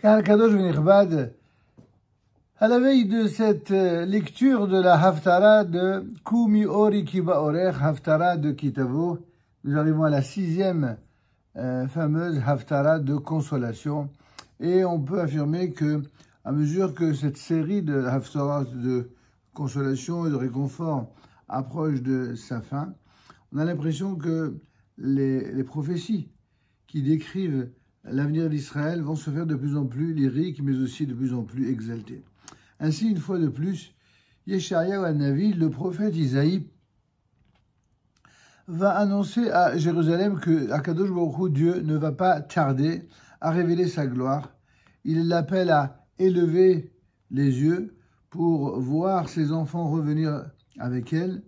Car Kadosh V'Nichbad, à la veille de cette lecture de la Haftara de Kumi Ori Kiba Orech, Haftara de Kitavo, nous arrivons à la 6e fameuse Haftara de consolation. Et on peut affirmer que, à mesure que cette série de Haftara de consolation et de réconfort approche de sa fin, on a l'impression que les prophéties qui décrivent l'avenir d'Israël vont se faire de plus en plus lyriques, mais aussi de plus en plus exaltées. Ainsi, une fois de plus, Yeshayahu Hanavi, le prophète Isaïe, va annoncer à Jérusalem que Akadosh Baruch Hu, Dieu, ne va pas tarder à révéler sa gloire. Il l'appelle à élever les yeux pour voir ses enfants revenir avec elle,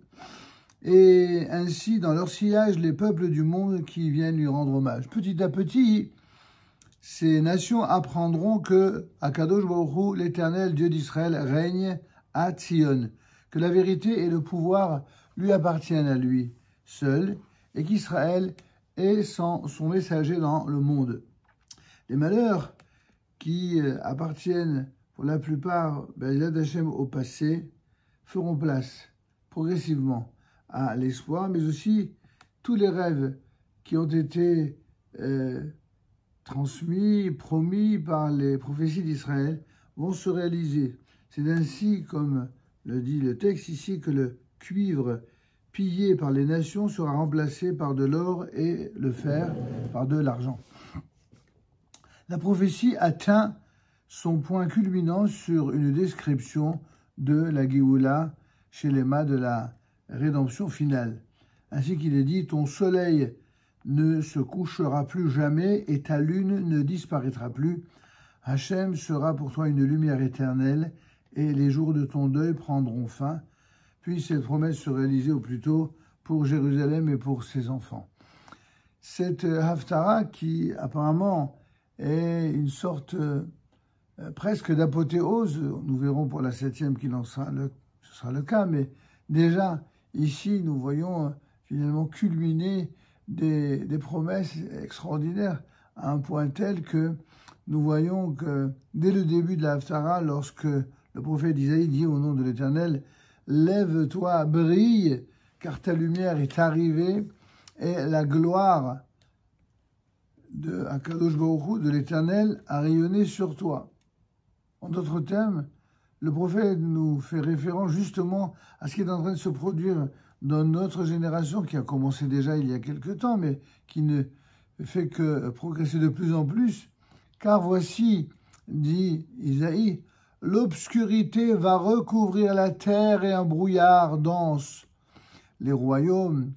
et ainsi, dans leur sillage, les peuples du monde qui viennent lui rendre hommage. Petit à petit, ces nations apprendront que Akadosh Baruch Hu, l'Éternel Dieu d'Israël, règne à Tzion, que la vérité et le pouvoir lui appartiennent à lui seul, et qu'Israël est son messager dans le monde. Les malheurs qui appartiennent pour la plupart Yad Hashem au passé feront place progressivement à l'espoir, mais aussi tous les rêves qui ont été transmis, promis par les prophéties d'Israël vont se réaliser. C'est ainsi, comme le dit le texte ici, que le cuivre pillé par les nations sera remplacé par de l'or et le fer par de l'argent. La prophétie atteint son point culminant sur une description de la Géoula, Shelema, de la rédemption finale. Ainsi qu'il est dit, ton soleil ne se couchera plus jamais et ta lune ne disparaîtra plus. Hachem sera pour toi une lumière éternelle et les jours de ton deuil prendront fin. Puis cette promesse se réaliser au plus tôt pour Jérusalem et pour ses enfants. Cette Haftara qui apparemment est une sorte presque d'apothéose, nous verrons pour la 7e qu'il en sera ce sera le cas, mais déjà ici nous voyons finalement culminer des promesses extraordinaires à un point tel que nous voyons que dès le début de la Haftara, lorsque le prophète Isaïe dit au nom de l'Éternel, lève-toi, brille, car ta lumière est arrivée, et la gloire de Akadosh Baruch Hu, de l'Éternel, a rayonné sur toi. En d'autres termes, le prophète nous fait référence justement à ce qui est en train de se produire dans notre génération, qui a commencé déjà il y a quelque temps, mais qui ne fait que progresser de plus en plus. Car voici, dit Isaïe, l'obscurité va recouvrir la terre et un brouillard dense les royaumes,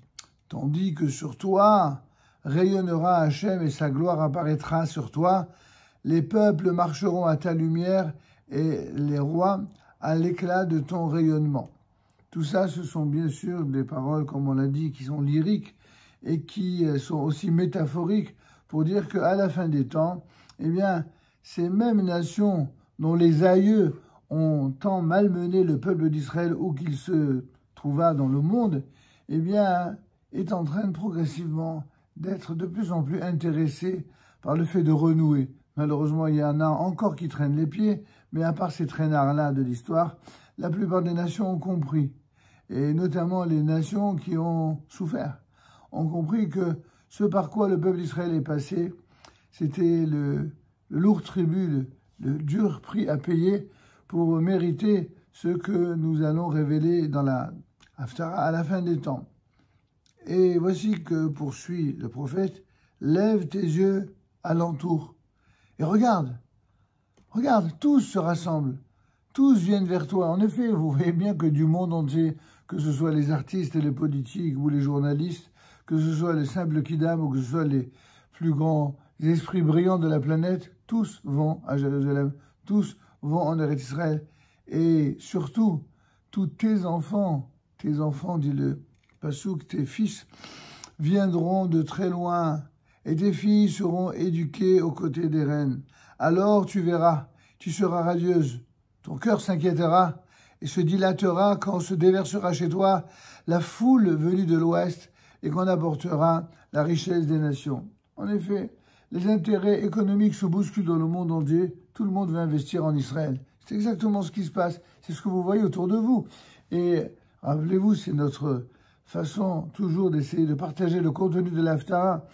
tandis que sur toi rayonnera Hachem et sa gloire apparaîtra sur toi. Les peuples marcheront à ta lumière et les rois à l'éclat de ton rayonnement. Tout ça, ce sont bien sûr des paroles, comme on l'a dit, qui sont lyriques et qui sont aussi métaphoriques pour dire qu'à la fin des temps, eh bien, ces mêmes nations dont les aïeux ont tant malmené le peuple d'Israël où qu'il se trouva dans le monde, eh bien, est en train progressivement d'être de plus en plus intéressé par le fait de renouer. Malheureusement, il y en a encore qui traînent les pieds, mais à part ces traînards-là de l'histoire, la plupart des nations ont compris, et notamment les nations qui ont souffert, ont compris que ce par quoi le peuple d'Israël est passé, c'était le lourd tribut, le dur prix à payer pour mériter ce que nous allons révéler dans la Haftara à la fin des temps. Et voici que poursuit le prophète, lève tes yeux alentour et regarde, tous se rassemblent, tous viennent vers toi. En effet, vous voyez bien que du monde entier, que ce soit les artistes et les politiques ou les journalistes, que ce soit les simples kidam ou que ce soit les plus grands esprits brillants de la planète, tous vont à Jérusalem, tous vont en Eretz Israël. Et surtout, tous tes enfants, dit le Passouk, tes fils, viendront de très loin, et tes filles seront éduquées aux côtés des reines. Alors tu verras, tu seras radieuse, ton cœur s'inquiétera et se dilatera quand se déversera chez toi la foule venue de l'Ouest et qu'on apportera la richesse des nations. En effet, les intérêts économiques se bousculent dans le monde entier, tout le monde veut investir en Israël. C'est exactement ce qui se passe, c'est ce que vous voyez autour de vous. Et rappelez-vous, c'est notre façon toujours d'essayer de partager le contenu de l'Haftarah.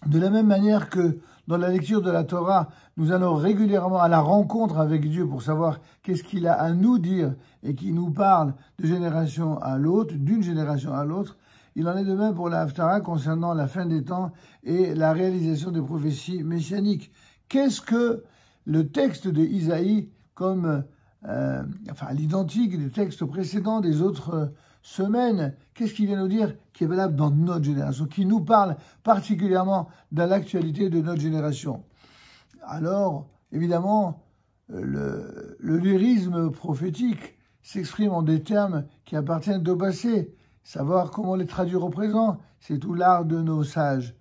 De la même manière que dans la lecture de la Torah, nous allons régulièrement à la rencontre avec Dieu pour savoir qu'est-ce qu'il a à nous dire et qui nous parle de génération à l'autre, d'une génération à l'autre. Il en est de même pour la Haftarah concernant la fin des temps et la réalisation des prophéties messianiques. Qu'est-ce que le texte de Isaïe, comme à l'identique des textes précédents des autres semaines, qu'est-ce qu'il vient nous dire qui est valable dans notre génération, qui nous parle particulièrement de l'actualité de notre génération? Alors, évidemment, le lyrisme prophétique s'exprime en des termes qui appartiennent au passé. Savoir comment les traduire au présent, c'est tout l'art de nos sages.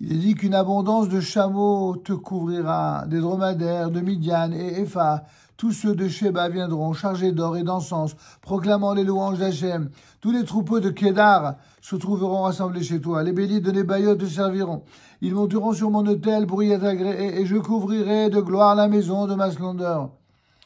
Il est dit qu'une abondance de chameaux te couvrira, des dromadaires, de Midian et Epha. Tous ceux de Sheba viendront chargés d'or et d'encens, proclamant les louanges d'Hachem. Tous les troupeaux de Kédar se trouveront rassemblés chez toi. Les béliers de Nebaïot te serviront. Ils monteront sur mon autel pour y être agréés, et je couvrirai de gloire la maison de ma splendeur.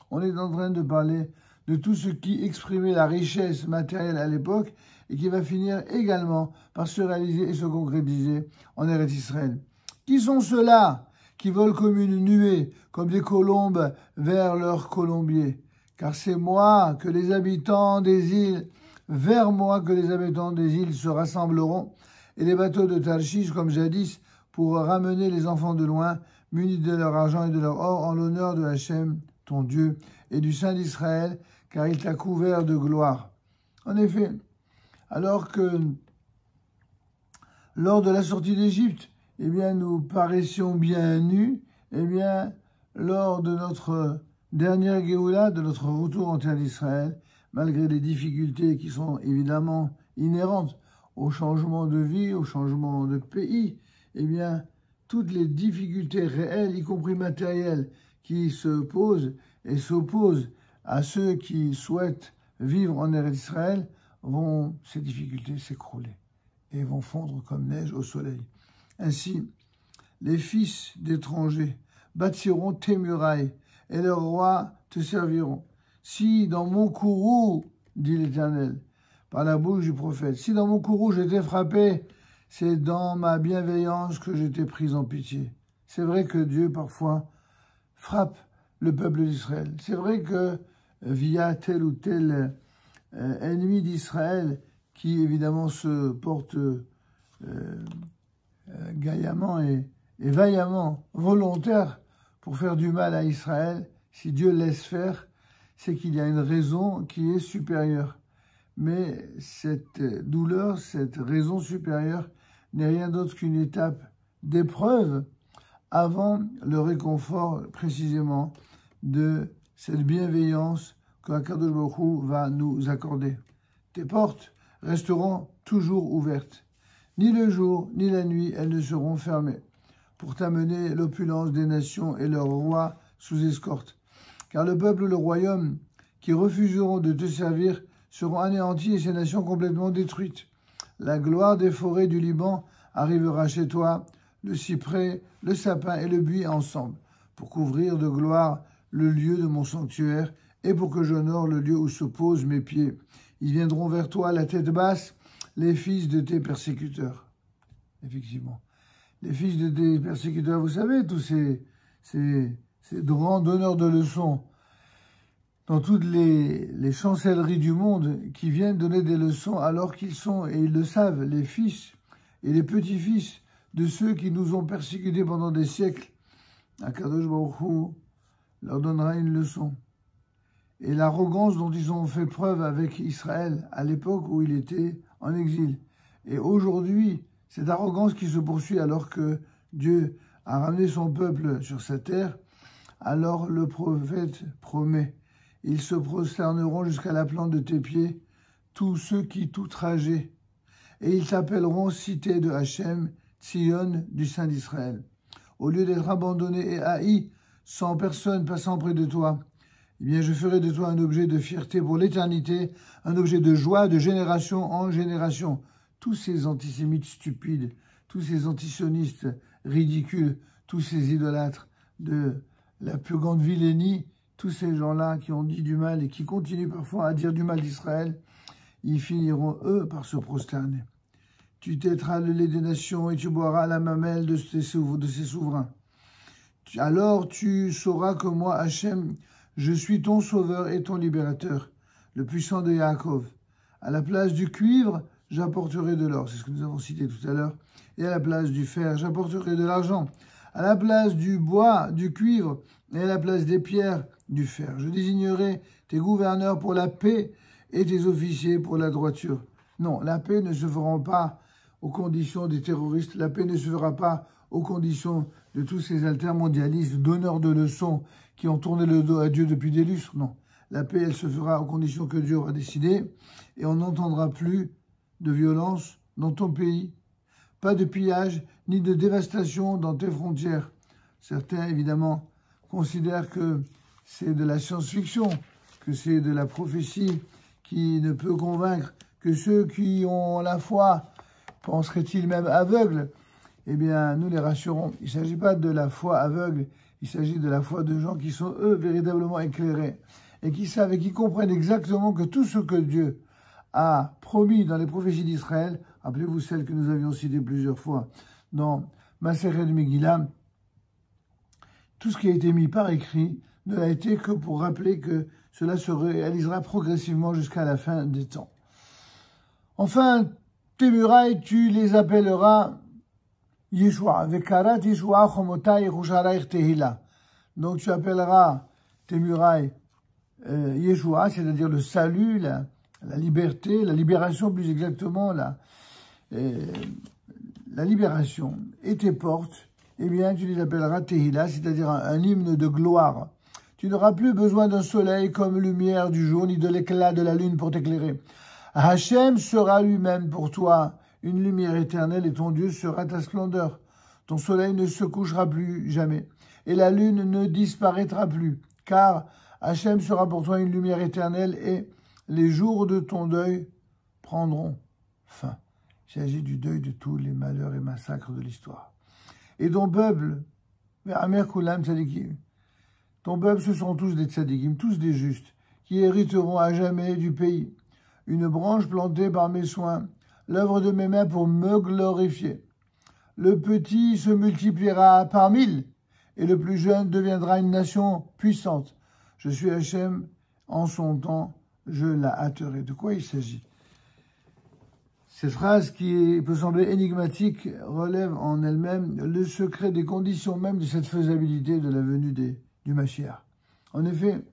On est en train de parler de tout ce qui exprimait la richesse matérielle à l'époque et qui va finir également par se réaliser et se concrétiser en Eretz Israël. Qui sont ceux-là qui volent comme une nuée, comme des colombes vers leur colombier? Car c'est moi que les habitants des îles, vers moi que les habitants des îles se rassembleront, et les bateaux de Tarshish, comme jadis, pour ramener les enfants de loin, munis de leur argent et de leur or, en l'honneur de Hachem, ton Dieu, et du Saint d'Israël, car il t'a couvert de gloire. En effet, alors que lors de la sortie d'Égypte, eh bien, nous paraissions bien nus, eh bien, lors de notre dernière Géoula, de notre retour en terre d'Israël, malgré les difficultés qui sont évidemment inhérentes au changement de vie, au changement de pays, eh bien, toutes les difficultés réelles, y compris matérielles, qui se posent et s'opposent à ceux qui souhaitent vivre en Eretz Israël, ces difficultés s'écrouler et vont fondre comme neige au soleil. Ainsi, les fils d'étrangers bâtiront tes murailles et leurs rois te serviront. Si dans mon courroux, dit l'Éternel, par la bouche du prophète, si dans mon courroux je t'ai frappé, c'est dans ma bienveillance que je t'ai pris en pitié. C'est vrai que Dieu parfois frappe le peuple d'Israël. C'est vrai que via tel ou tel ennemi d'Israël qui évidemment se porte gaillamment et vaillamment volontaire pour faire du mal à Israël, si Dieu laisse faire, c'est qu'il y a une raison qui est supérieure. Mais cette douleur, cette raison supérieure n'est rien d'autre qu'une étape d'épreuve avant le réconfort précisément de cette bienveillance qu'Akadosh Baruch Hu va nous accorder. Tes portes resteront toujours ouvertes. Ni le jour, ni la nuit, elles ne seront fermées, pour t'amener l'opulence des nations et leurs rois sous escorte. Car le peuple, le royaume, qui refuseront de te servir, seront anéantis et ces nations complètement détruites. La gloire des forêts du Liban arrivera chez toi, le cyprès, le sapin et le buis ensemble, pour couvrir de gloire le lieu de mon sanctuaire et pour que j'honore le lieu où se posent mes pieds. Ils viendront vers toi la tête basse, les fils de tes persécuteurs. Effectivement. Les fils de tes persécuteurs, vous savez, tous ces grands donneurs de leçons dans toutes les chancelleries du monde qui viennent donner des leçons alors qu'ils sont, et ils le savent, les fils et les petits-fils de ceux qui nous ont persécutés pendant des siècles. Akadosh Baruch Hu leur donnera une leçon. Et l'arrogance dont ils ont fait preuve avec Israël à l'époque où il était en exil. Et aujourd'hui, cette arrogance qui se poursuit alors que Dieu a ramené son peuple sur sa terre, alors le prophète promet, ils se prosterneront jusqu'à la plante de tes pieds, tous ceux qui t'outrageaient, et ils t'appelleront cité de Hachem, Tzion du Saint d'Israël. Au lieu d'être abandonné et haï, sans personne passant près de toi, eh bien, je ferai de toi un objet de fierté pour l'éternité, un objet de joie de génération en génération. Tous ces antisémites stupides, tous ces antisionistes ridicule tous ces idolâtres de la plus grande vilainie, tous ces gens-là qui ont dit du mal et qui continuent parfois à dire du mal d'Israël, ils finiront, eux, par se prosterner. Tu têteras le lait des nations et tu boiras la mamelle de ces souverains. Alors tu sauras que moi, Hachem, je suis ton sauveur et ton libérateur, le puissant de Yaakov. À la place du cuivre, j'apporterai de l'or, c'est ce que nous avons cité tout à l'heure, et à la place du fer, j'apporterai de l'argent. À la place du bois, du cuivre, et à la place des pierres, du fer. Je désignerai tes gouverneurs pour la paix et tes officiers pour la droiture. Non, la paix ne se fera pas aux conditions des terroristes, la paix ne se fera pas aux conditions de tous ces altermondialistes, donneurs de leçons qui ont tourné le dos à Dieu depuis des lustres. Non, la paix, elle se fera aux conditions que Dieu aura décidées, et on n'entendra plus de violence dans ton pays, pas de pillage ni de dévastation dans tes frontières. Certains, évidemment, considèrent que c'est de la science-fiction, que c'est de la prophétie qui ne peut convaincre que ceux qui ont la foi, penseraient-ils même aveugles. Eh bien, nous les rassurons. Il ne s'agit pas de la foi aveugle, il s'agit de la foi de gens qui sont, eux, véritablement éclairés et qui savent et qui comprennent exactement que tout ce que Dieu a promis dans les prophéties d'Israël, rappelez-vous celles que nous avions citées plusieurs fois dans Maseret Megillah, tout ce qui a été mis par écrit ne l'a été que pour rappeler que cela se réalisera progressivement jusqu'à la fin des temps. Enfin, tes murailles, tu les appelleras Yeshua. Vekarat Yeshua Chomotai Yerushalayich Tehila. Donc tu appelleras tes murailles Yeshua, c'est-à-dire le salut, la liberté, la libération plus exactement, la libération. Et tes portes, eh bien tu les appelleras Tehila, c'est-à-dire un hymne de gloire. Tu n'auras plus besoin d'un soleil comme lumière du jour, ni de l'éclat de la lune pour t'éclairer. Hachem sera lui-même pour toi une lumière éternelle et ton Dieu sera ta splendeur. Ton soleil ne se couchera plus jamais et la lune ne disparaîtra plus, car Hachem sera pour toi une lumière éternelle et les jours de ton deuil prendront fin. Il s'agit du deuil de tous les malheurs et massacres de l'histoire. Et ton peuple, Ve'amer Kulam Tzadikim, ton peuple, ce sont tous des tzadikim, tous des justes, qui hériteront à jamais du pays. Une branche plantée par mes soins, l'œuvre de mes mains pour me glorifier. Le petit se multipliera par 1000, et le plus jeune deviendra une nation puissante. Je suis Hachem, en son temps, je la hâterai. De quoi il s'agit? Cette phrase, qui peut sembler énigmatique, relève en elle-même le secret des conditions même de cette faisabilité de la venue du Mashiach. En effet,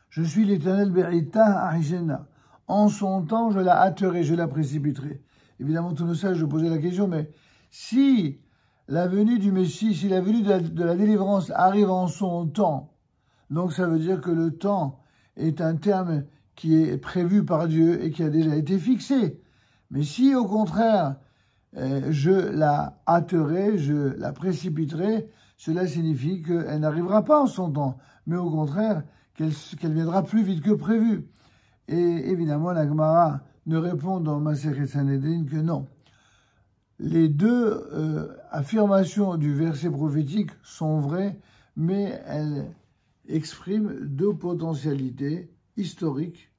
je suis l'Éternel Berita Arishena. En son temps, je la hâterai, je la précipiterai. Évidemment, tous nos sages posaient la question, mais si la venue du Messie, si la venue de la délivrance arrive en son temps, donc ça veut dire que le temps est un terme qui est prévu par Dieu et qui a déjà été fixé. Mais si, au contraire, je la hâterai, je la précipiterai, cela signifie qu'elle n'arrivera pas en son temps, mais au contraire, qu'elle viendra plus vite que prévu. Et évidemment, la Gemara ne répond dans Masechet Sanhedrin que non. Les deux affirmations du verset prophétique sont vraies, mais elles expriment deux potentialités historiques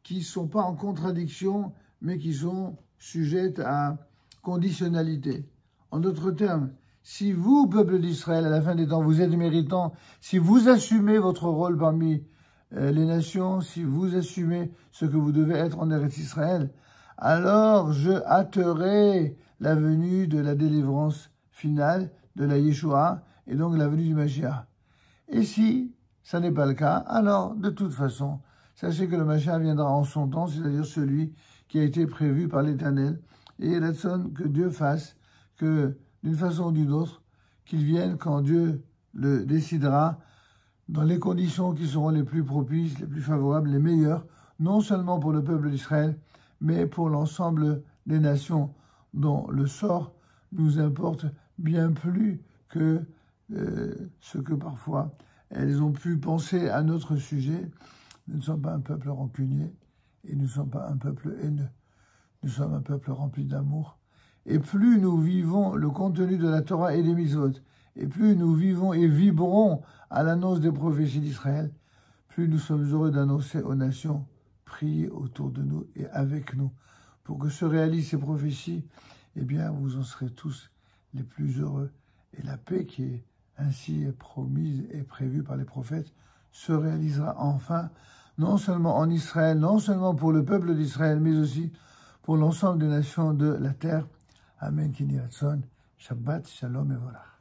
qui ne sont pas en contradiction, mais qui sont sujettes à conditionnalité. En d'autres termes, si vous, peuple d'Israël, à la fin des temps, vous êtes méritant, si vous assumez votre rôle parmi les nations, si vous assumez ce que vous devez être en Eretz Israël, alors je hâterai la venue de la délivrance finale, de la Yeshua, et donc la venue du Mashiach. Et si ça n'est pas le cas, alors de toute façon, sachez que le Mashiach viendra en son temps, c'est-à-dire celui qui a été prévu par l'Éternel, et la sonne que Dieu fasse, que d'une façon ou d'une autre, qu'il vienne quand Dieu le décidera, dans les conditions qui seront les plus propices, les plus favorables, les meilleures, non seulement pour le peuple d'Israël, mais pour l'ensemble des nations dont le sort nous importe bien plus que ce que parfois elles ont pu penser à notre sujet. Nous ne sommes pas un peuple rancunier et nous ne sommes pas un peuple haineux. Nous sommes un peuple rempli d'amour Et plus nous vivons le contenu de la Torah et des mitzvot, et plus nous vivons et vibrons à l'annonce des prophéties d'Israël, plus nous sommes heureux d'annoncer aux nations, priez autour de nous et avec nous. Pour que se réalisent ces prophéties, eh bien, vous en serez tous les plus heureux. Et la paix qui est ainsi promise et prévue par les prophètes se réalisera enfin, non seulement en Israël, non seulement pour le peuple d'Israël, mais aussi pour l'ensemble des nations de la terre. Amen, Kini Ratson, Shabbat, Shalom et voilà.